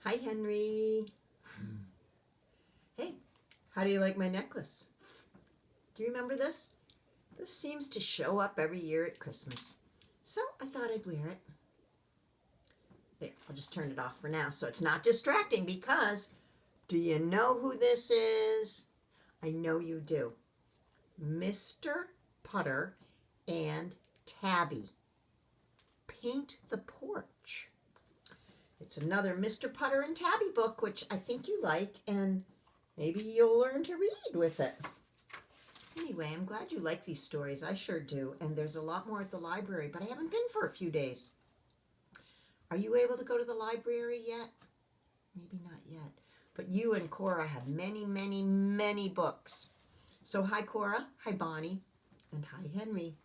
Hi, Henry. Hey, how do you like my necklace? Do you remember this? This seems to show up every year at Christmas. So I thought I'd wear it. There, I'll just turn it off for now so it's not distracting because do you know who this is? I know you do. Mr. Putter and Tabby. Paint the Porch. It's another Mr. Putter and Tabby book, which I think you like, and maybe you'll learn to read with it. Anyway, I'm glad you like these stories. I sure do. And there's a lot more at the library, but I haven't been for a few days. Are you able to go to the library yet? Maybe not yet. But you and Cora have many, many, many books. So hi, Cora. Hi, Bonnie. And hi, Henry.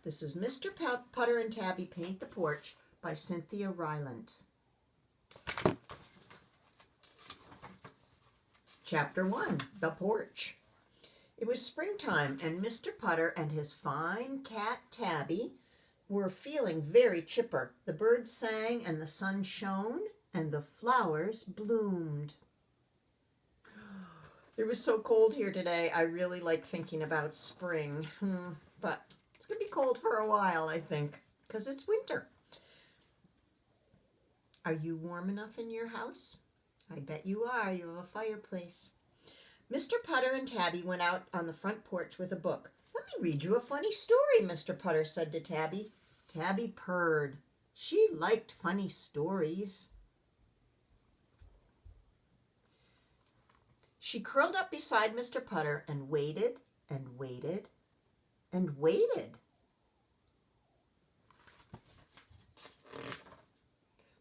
This is Mr. Putter and Tabby Paint the Porch by Cynthia Rylant. Chapter 1, The Porch. It was springtime, and Mr. Putter and his fine cat, Tabby, were feeling very chipper. The birds sang, and the sun shone, and the flowers bloomed. It was so cold here today. I really like thinking about spring, but it's going to be cold for a while, I think, because it's winter. Are you warm enough in your house? I bet you are. You have a fireplace. Mr. Putter and Tabby went out on the front porch with a book. Let me read you a funny story, Mr. Putter said to Tabby. Tabby purred. She liked funny stories. She curled up beside Mr. Putter and waited and waited and waited.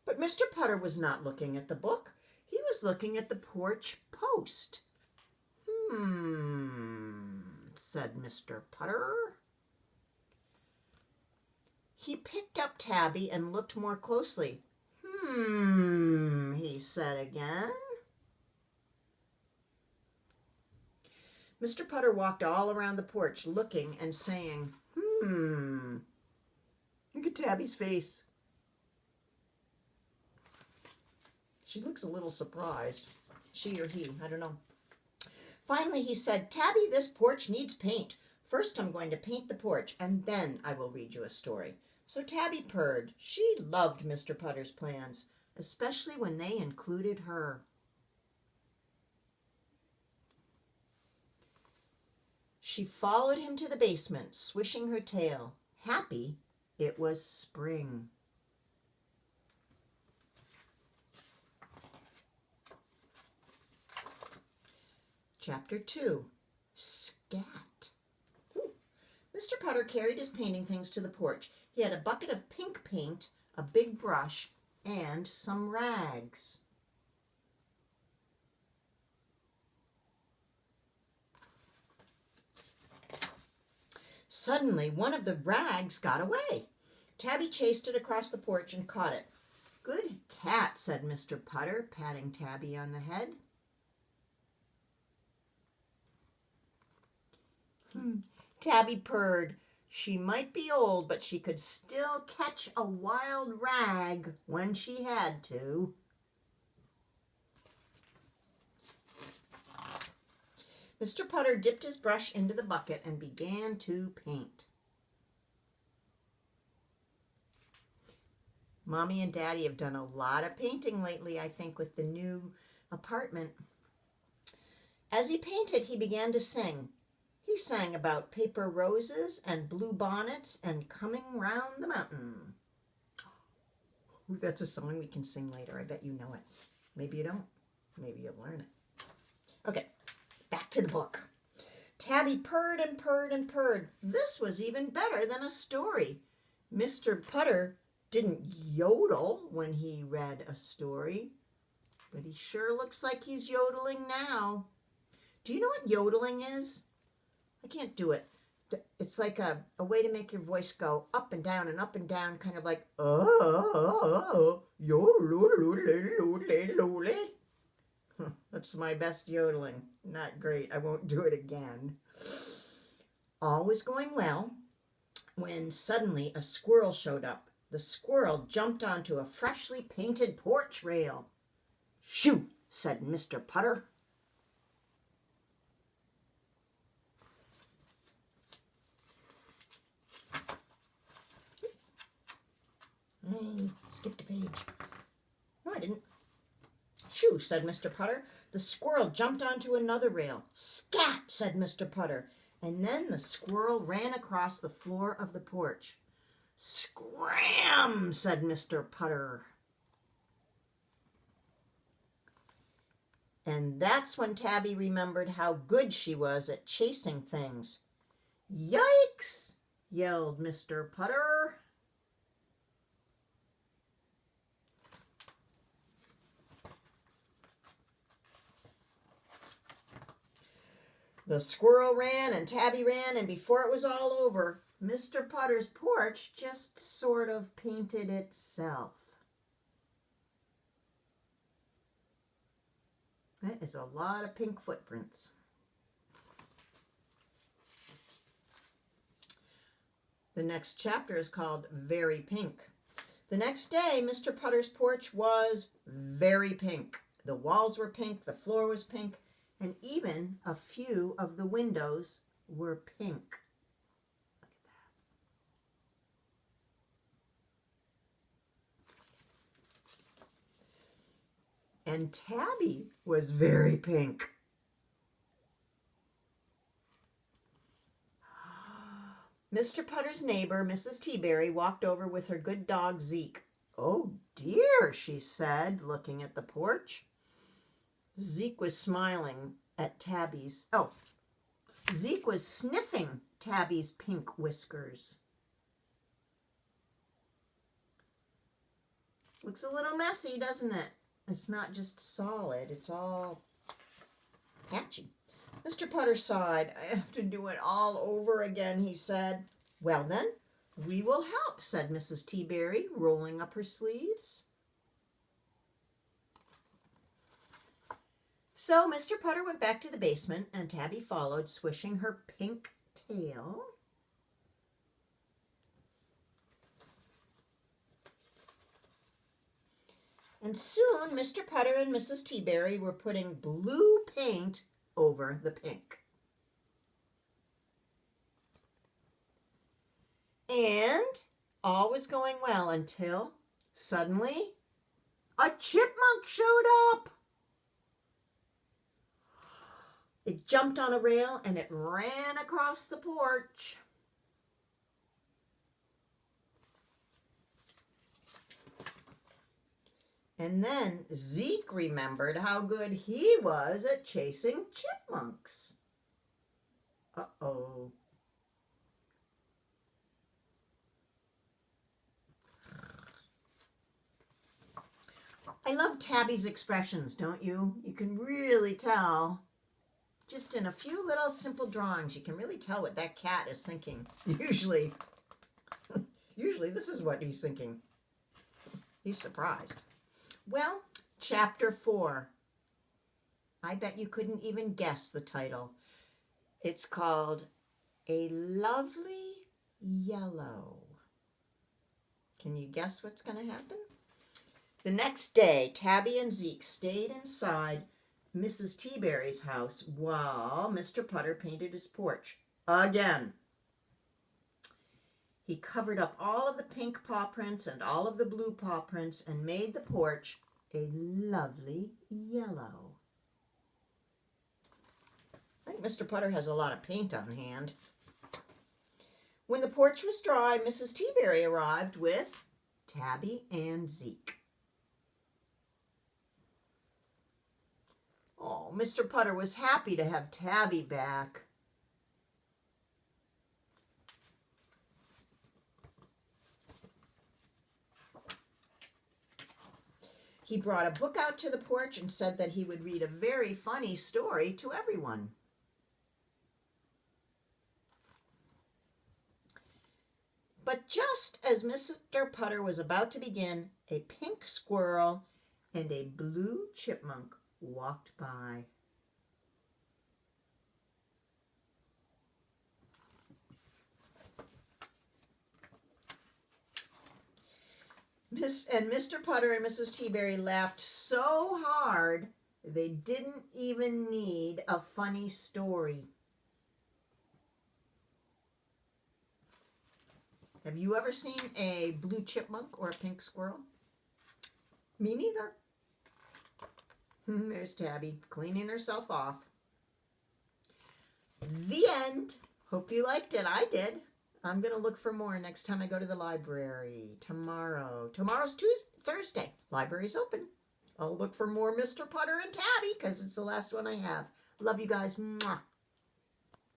But Mr. Putter was not looking at the book. He was looking at the porch post. Said Mr. Putter. He picked up Tabby and looked more closely. He said again. Mr. Putter walked all around the porch, looking and saying, Look at Tabby's face. She looks a little surprised. She or he, I don't know. Finally, he said, Tabby, this porch needs paint. First, I'm going to paint the porch, and then I will read you a story. So Tabby purred. She loved Mr. Putter's plans, especially when they included her. She followed him to the basement, swishing her tail. Happy it was spring. Chapter 2, Scat. Mr. Putter carried his painting things to the porch. He had a bucket of pink paint, a big brush, and some rags. Suddenly, one of the rags got away. Tabby chased it across the porch and caught it. Good cat, said Mr. Putter, patting Tabby on the head. Tabby purred. She might be old, but she could still catch a wild rag when she had to. Mr. Putter dipped his brush into the bucket and began to paint. Mommy and Daddy have done a lot of painting lately, I think, with the new apartment. As he painted, he began to sing. He sang about paper roses and blue bonnets and coming round the mountain. Ooh, that's a song we can sing later. I bet you know it. Maybe you don't. Maybe you'll learn it. Okay, back to the book. Tabby purred and purred and purred. This was even better than a story. Mr. Putter didn't yodel when he read a story, but he sure looks like he's yodeling now. Do you know what yodeling is? I can't do it. It's like a way to make your voice go up and down, kind of like, That's my best yodeling. Not great. I won't do it again. All was going well when suddenly a squirrel showed up. The squirrel jumped onto a freshly painted porch rail. "Shoo!" said Mr. Putter. I skipped a page. No, I didn't. "Shoo!" said Mr. Putter. The squirrel jumped onto another rail. "Scat!" said Mr. Putter. And then the squirrel ran across the floor of the porch. "Scram!" said Mr. Putter. And that's when Tabby remembered how good she was at chasing things. "Yikes!" yelled Mr. Putter. The squirrel ran and Tabby ran, and before it was all over, Mr. Putter's porch just sort of painted itself. That is a lot of pink footprints. The next chapter is called Very Pink. The next day, Mr. Putter's porch was very pink. The walls were pink, the floor was pink, and even a few of the windows were pink. Look at that. And Tabby was very pink. Mr. Putter's neighbor, Mrs. Teaberry, walked over with her good dog, Zeke. "Oh dear," she said, looking at the porch. Zeke was smiling at Tabby's. Oh, Zeke was sniffing Tabby's pink whiskers. Looks a little messy, doesn't it? It's not just solid, it's all patchy. Mr. Putter sighed. "I have to do it all over again," he said. "Well then, we will help," said Mrs. Teaberry, rolling up her sleeves. So Mr. Putter went back to the basement, and Tabby followed, swishing her pink tail. And soon Mr. Putter and Mrs. Teaberry were putting blue paint over the pink. And all was going well until suddenly a chipmunk showed up. It jumped on a rail and it ran across the porch. And then Zeke remembered how good he was at chasing chipmunks. Uh-oh. I love Tabby's expressions, don't you? You can really tell. Just in a few little simple drawings, you can really tell what that cat is thinking. Usually this is what he's thinking. He's surprised. Well, chapter 4. I bet you couldn't even guess the title. It's called A Lovely Yellow. Can you guess what's going to happen? The next day, Tabby and Zeke stayed inside Mrs. Teaberry's house while Mr. Putter painted his porch again. He covered up all of the pink paw prints and all of the blue paw prints and made the porch a lovely yellow. I think Mr. Putter has a lot of paint on hand. When the porch was dry, Mrs. Teaberry arrived with Tabby and Zeke. Oh, Mr. Putter was happy to have Tabby back. He brought a book out to the porch and said that he would read a very funny story to everyone. But just as Mr. Putter was about to begin, a pink squirrel and a blue chipmunk walked by. And Mr. Putter and Mrs. Teaberry laughed so hard they didn't even need a funny story. Have you ever seen a blue chipmunk or a pink squirrel? Me neither. There's Tabby cleaning herself off. The end. Hope you liked it. I did. I'm going to look for more next time I go to the library. Tomorrow's Thursday. Library's open. I'll look for more Mr. Putter and Tabby because it's the last one I have. Love you guys. Mwah.